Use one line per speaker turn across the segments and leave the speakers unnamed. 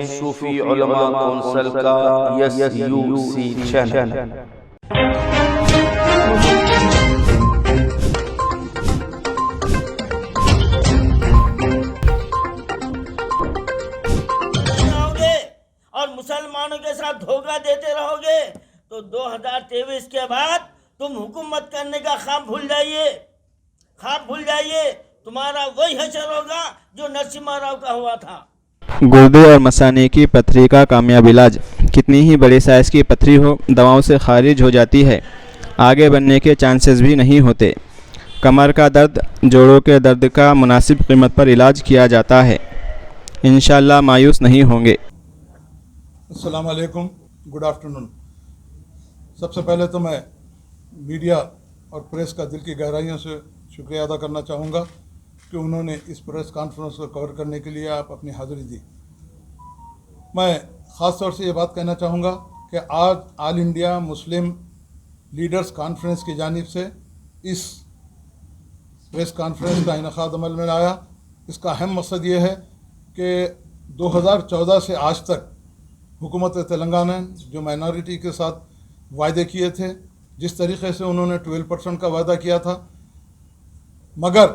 صوفی علماء کونسل کا SUC channel.
اور مسلمانوں کے ساتھ دھوکہ دیتے رہو گے تو 2023 کے بعد تم حکومت کرنے کا خواب بھول جائیے، تمہارا وہی حشر ہوگا جو نرسمہا راؤ کا ہوا تھا۔
گردے اور مثانے کی پتھری کا کامیاب علاج۔ کتنی ہی بڑی سائز کی پتھری ہو، دواؤں سے خارج ہو جاتی ہے، آگے بڑھنے کے چانسز بھی نہیں ہوتے۔ کمر کا درد، جوڑوں کے درد کا مناسب قیمت پر علاج کیا جاتا ہے، انشاءاللہ مایوس نہیں ہوں گے۔
السلام علیکم، گڈ آفٹرنون۔ سب سے پہلے تو میں میڈیا اور پریس کا دل کی گہرائیوں سے شکریہ ادا کرنا چاہوں گا کہ انہوں نے اس پریس کانفرنس کو کور کرنے کے لیے آپ اپنی حاضری دی۔ میں خاص طور سے یہ بات کہنا چاہوں گا کہ آج آل انڈیا مسلم لیڈرز کانفرنس کی جانب سے اس پریس کانفرنس کا انعقاد عمل میں آیا۔ اس کا اہم مقصد یہ ہے کہ 2014 سے آج تک حکومت تلنگانہ جو مائنارٹی کے ساتھ وعدے کیے تھے، جس طریقے سے انہوں نے 12% کا وعدہ کیا تھا، مگر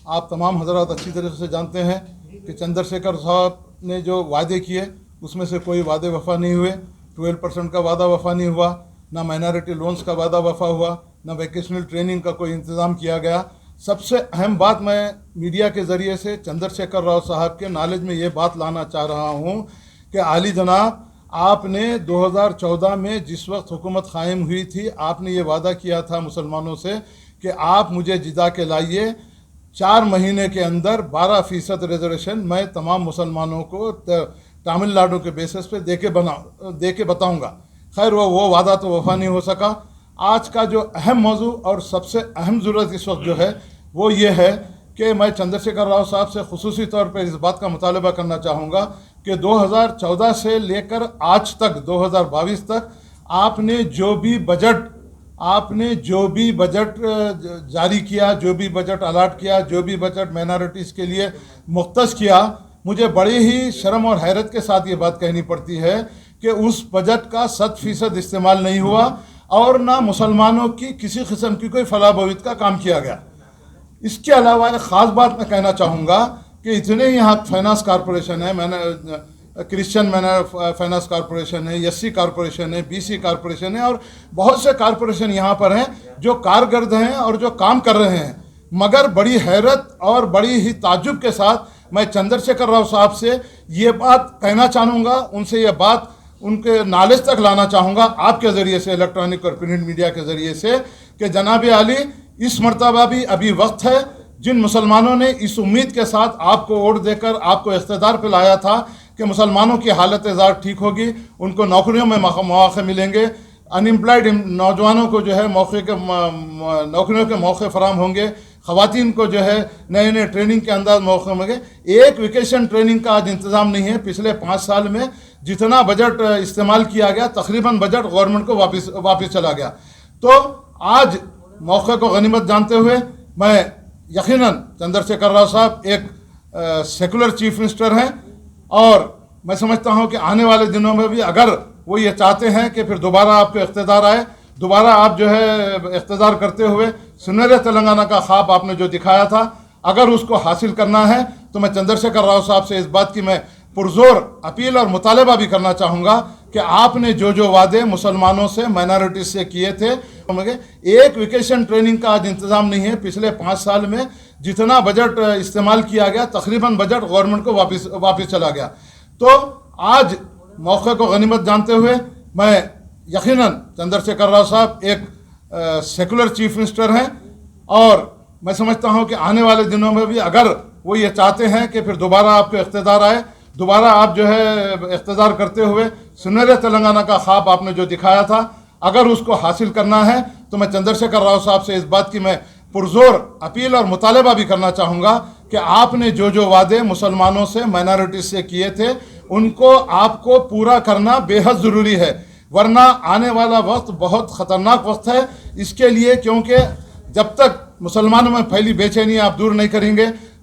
آپ تمام حضرات اچھی طریقے سے جانتے ہیں کہ چندر شیکھر صاحب نے جو وعدے کیے اس میں سے کوئی وعدے وفا نہیں ہوئے۔ 12% کا وعدہ وفا نہیں ہوا، نہ مائنارٹی لونز کا وعدہ وفا ہوا، نہ ویکیشنل ٹریننگ کا کوئی انتظام کیا گیا۔ سب سے اہم بات میں میڈیا کے ذریعے سے چندر شیکھر راؤ صاحب کے نالج میں یہ بات لانا چاہ رہا ہوں کہ عالی جناب، آپ نے 2014 میں جس وقت حکومت قائم ہوئی تھی، آپ نے یہ وعدہ کیا تھا مسلمانوں سے کہ آپ مجھے جتا کے لائیے، 4 مہینے کے اندر 12% ریزرویشن میں تمام مسلمانوں کو تامل ناڈو کے بیسس پہ دے کے بتاؤں گا۔ خیر وہ وعدہ تو وفا نہیں ہو سکا۔ آج کا جو اہم موضوع اور سب سے اہم ضرورت اس وقت جو ہے وہ یہ ہے کہ میں چندر شیکھر راؤ صاحب سے خصوصی طور پر اس بات کا مطالبہ کرنا چاہوں گا کہ 2014 سے لے کر آج تک 2022 تک آپ نے جو بھی بجٹ جاری کیا، جو بھی بجٹ الاٹ کیا، جو بھی بجٹ مائنارٹیز کے لیے مختص کیا، مجھے بڑی ہی شرم اور حیرت کے ساتھ یہ بات کہنی پڑتی ہے کہ اس بجٹ کا 100% استعمال نہیں ہوا اور نہ مسلمانوں کی کسی قسم کی کوئی فلاح بہبود کا کام کیا گیا۔ اس کے علاوہ ایک خاص بات میں کہنا چاہوں گا کہ اتنے یہاں فائنانس کارپوریشن ہے، کرسچن فائنانس کارپوریشن ہے، SC کارپوریشن ہے، BC کارپوریشن ہے اور بہت سے کارپوریشن یہاں پر ہیں جو کارگرد ہیں اور جو کام کر رہے ہیں، مگر بڑی حیرت اور بڑی ہی تعجب کے ساتھ میں چندر شیکھر راؤ صاحب سے یہ بات کہنا چاہوں گا، ان سے یہ بات ان کے نالج تک لانا چاہوں گا آپ کے ذریعے سے، الیکٹرانک اور پرنٹ میڈیا کے ذریعے سے، کہ جناب عالی اس مرتبہ بھی ابھی وقت ہے۔ جن مسلمانوں نے اس امید کے ساتھ آپ کو ووٹ دے کر آپ کو اقتدار پہ لایا تھا کہ مسلمانوں کی حالت زار ٹھیک ہوگی، ان کو نوکریوں میں مواقع ملیں گے، انمپلائڈ نوجوانوں کو جو ہے نوکریوں کے موقع فراہم ہوں گے، خواتین کو جو ہے نئے ٹریننگ کے انداز موقع ہوں گے، ایک ویکیشن ٹریننگ کا آج انتظام نہیں ہے۔ پچھلے 5 سال میں جتنا بجٹ استعمال کیا گیا، تقریباً بجٹ گورنمنٹ کو واپس چلا گیا۔ تو آج موقع کو غنیمت جانتے ہوئے میں یقیناً چندر شیکھر راؤ صاحب ایک سیکولر چیف منسٹر ہیں اور میں سمجھتا ہوں کہ آنے والے دنوں میں بھی اگر وہ یہ چاہتے ہیں کہ پھر دوبارہ آپ کو اقتدار آئے، دوبارہ آپ جو ہے اقتدار کرتے ہوئے سنہرے تلنگانہ کا خواب آپ نے جو دکھایا تھا، اگر اس کو حاصل کرنا ہے تو میں چندر شیکھر راؤ صاحب سے اس بات کی میں پرزور اپیل اور مطالبہ بھی کرنا چاہوں گا کہ آپ نے جو وعدے مسلمانوں سے مائنارٹیز سے کیے تھے، ایک ویکیشن ٹریننگ کا آج انتظام نہیں ہے۔ پچھلے 5 سال میں جتنا بجٹ استعمال کیا گیا، تقریباً بجٹ گورنمنٹ کو واپس چلا گیا۔ تو آج موقع کو غنیمت جانتے ہوئے میں یقیناً چندر شیکھر راؤ صاحب ایک سیکولر چیف منسٹر ہیں اور میں سمجھتا ہوں کہ آنے والے دنوں میں بھی اگر وہ یہ چاہتے ہیں کہ پھر دوبارہ آپ کو اقتدار آئے، دوبارہ آپ جو ہے اقتدار کرتے ہوئے سنہرے تلنگانہ کا خواب آپ نے جو دکھایا تھا، اگر اس کو حاصل کرنا ہے تو میں چندر شیکھر راؤ صاحب سے اس بات کی میں پرزور اپیل اور مطالبہ بھی کرنا چاہوں گا کہ آپ نے جو وعدے مسلمانوں سے مائنارٹیز سے کیے تھے، ان کو آپ کو پورا کرنا بے حد ضروری ہے، ورنہ آنے والا وقت بہت خطرناک وقت ہے اس کے لیے، کیونکہ جب تک مسلمانوں میں پھیلی بے چینی آپ دور نہیں کریں گے،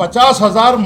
50,000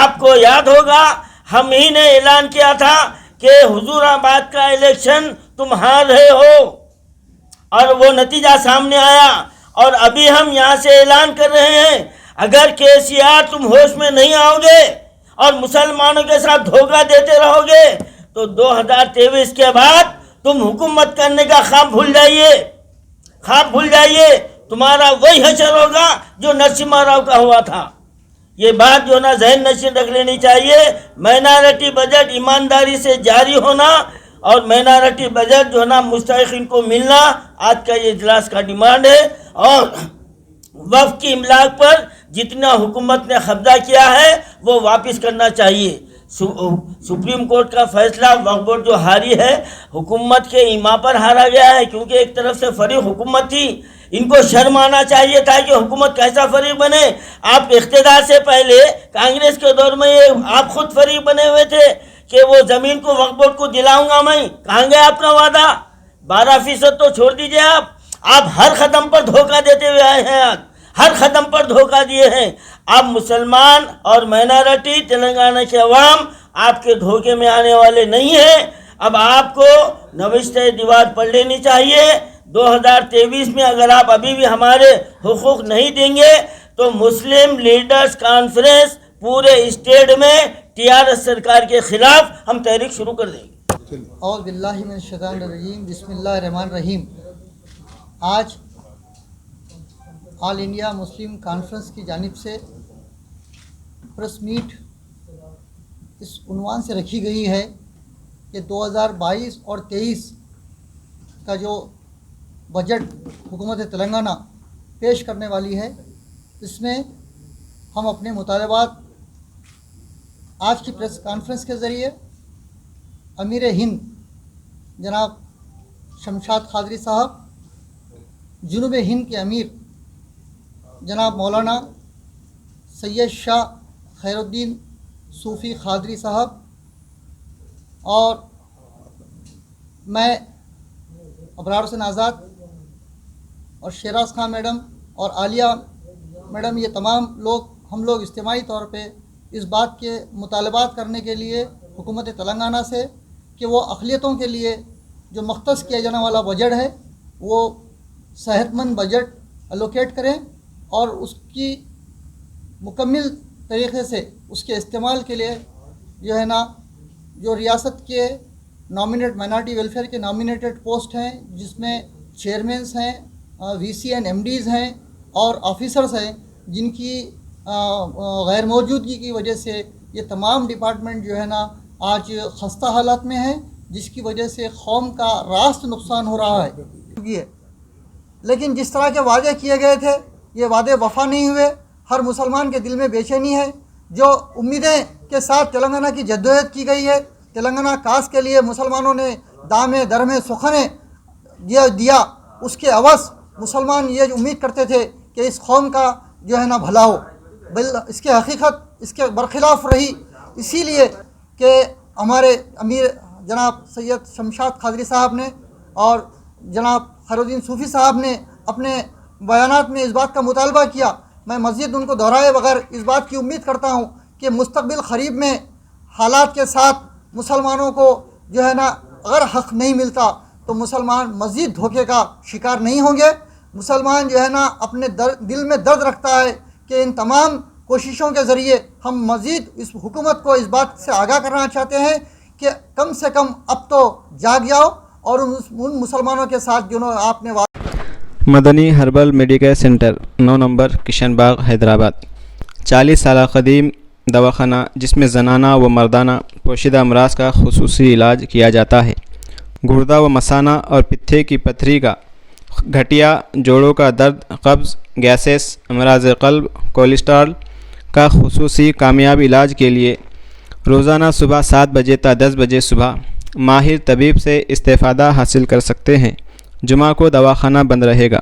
آپ کو یاد ہوگا ہم ہی نے اعلان کیا تھا کہ حضور آباد کا الیکشن تم ہار رہے ہو، اور وہ نتیجہ سامنے آیا، اور ابھی ہم یہاں سے اعلان کر رہے ہیں اگر KCR تم ہوش میں نہیں آؤ گے اور مسلمانوں کے ساتھ دھوکہ دیتے رہو گے تو 2023 کے بعد تم حکومت کرنے کا خواب بھول جائیے، تمہارا وہی حشر ہوگا جو نرسمہا راؤ کا ہوا تھا۔ یہ بات جو نا ذہن نشین رکھ لینی چاہیے۔ مائنارٹی بجٹ ایمانداری سے جاری ہونا اور مائنارٹی بجٹ جو نا مستحقین کو ملنا آج کا یہ اجلاس کا ڈیمانڈ ہے، اور وقف کی املاک پر جتنا حکومت نے قبضہ کیا ہے وہ واپس کرنا چاہیے۔ سپریم کورٹ کا فیصلہ وقف بورڈ جو ہاری ہے حکومت کے ایما پر ہارا گیا ہے، کیونکہ ایک طرف سے فریق حکومت تھی، ان کو شرم آنا چاہیے تھا کہ حکومت کیسا فریق بنے۔ آپ اقتدار سے پہلے کانگریس کے دور میں آپ خود فریق بنے ہوئے تھے کہ وہ زمین کو وقف بورڈ کو دلاؤں گا میں، کہاں گیا آپ کا وعدہ؟ 12% تو چھوڑ دیجئے، آپ ہر قدم پر دھوکہ دیتے ہوئے آئے ہیں، ہر قدم پر دھوکہ دیے ہیں۔ اب مسلمان اور مائنارٹی تلنگانہ کے عوام آپ کے دھوکے میں آنے والے نہیں ہیں۔ اب آپ کو نوشتہ دیوار پڑھ لینی چاہیے۔ 2023 میں اگر آپ ابھی بھی ہمارے حقوق نہیں دیں گے تو مسلم لیڈرز کانفرنس پورے اسٹیٹ میں TRS سرکار کے خلاف ہم تحریک شروع کر دیں گے۔
اعوذ باللہ من الشیطان الرجیم، بسم اللہ الرحمن الرحیم۔ آج آل انڈیا مسلم کانفرنس کی جانب سے پریس میٹ اس عنوان سے رکھی گئی ہے کہ 2022 اور 23 کا جو بجٹ حکومت تلنگانہ پیش کرنے والی ہے، اس میں ہم اپنے مطالبات آج کی پریس کانفرنس کے ذریعے امیر ہند جناب شمشاد قادری صاحب، جنوب ہند کے امیر جناب مولانا سید شاہ خیر الدین صوفی قادری صاحب، اور میں ابرار حسین آزاد اور شیراز خان میڈم اور عالیہ میڈم، یہ تمام ہم لوگ اجتماعی طور پہ اس بات کے مطالبات کرنے کے لیے حکومت تلنگانہ سے کہ وہ اقلیتوں کے لیے جو مختص کیا جانے والا بجٹ ہے وہ صحت مند بجٹ الوکیٹ کریں اور اس کی مکمل طریقے سے اس کے استعمال کے لیے جو ہے نا جو ریاست کے نامینیٹ مائنارٹی ویلفیئر کے نامینیٹڈ پوسٹ ہیں، جس میں چیئرمینس ہیں، VCN MDs ہیں اور آفیسرز ہیں، جن کی غیر موجودگی کی وجہ سے یہ تمام ڈپارٹمنٹ جو ہے نا آج خستہ حالات میں ہیں، جس کی وجہ سے قوم کا راست نقصان ہو رہا ہے۔ لیکن جس طرح کے وعدے کیے گئے تھے یہ وعدے وفا نہیں ہوئے۔ ہر مسلمان کے دل میں بے چینی ہے۔ جو امیدیں کے ساتھ تلنگانہ کی جدوجہد کی گئی ہے، تلنگانہ کاس کے لیے مسلمانوں نے دامے درمے سخنے دیا، اس کے عوض مسلمان یہ امید کرتے تھے کہ اس قوم کا جو ہے نا بھلا ہو، اس کے حقیقت اس کے برخلاف رہی۔ اسی لیے کہ ہمارے امیر جناب سید شمشاد قادری صاحب نے اور جناب خیر الدین صوفی صاحب نے اپنے بیانات میں اس بات کا مطالبہ کیا۔ میں مزید ان کو دہرائے بغیر اس بات کی امید کرتا ہوں کہ مستقبل قریب میں حالات کے ساتھ مسلمانوں کو جو ہے نا اگر حق نہیں ملتا تو مسلمان مزید دھوکے کا شکار نہیں ہوں گے۔ مسلمان جو ہے نا اپنے دل میں درد رکھتا ہے کہ ان تمام کوششوں کے ذریعے ہم مزید اس حکومت کو اس بات سے آگاہ کرنا چاہتے ہیں کہ کم سے کم اب تو جاگ جاؤ اور ان مسلمانوں کے ساتھ جنہوں آپ نے
Madni herbal medical centre 9 number Kishan Bagh Hyderabad 40 سالہ قدیم دواخانہ جس میں زنانہ و مردانہ پوشیدہ امراض کا خصوصی علاج کیا جاتا ہے۔ گردہ و مثانہ اور پتھے کی پتھری کا، گھٹیا، جوڑوں کا درد، قبض، گیسز، امراض قلب، کولیسٹرول کا خصوصی کامیاب علاج کے لیے روزانہ صبح 7 بجے تا 10 بجے صبح ماہر طبیب سے استفادہ حاصل کر سکتے ہیں۔ جمعہ کو دواخانہ بند رہے گا۔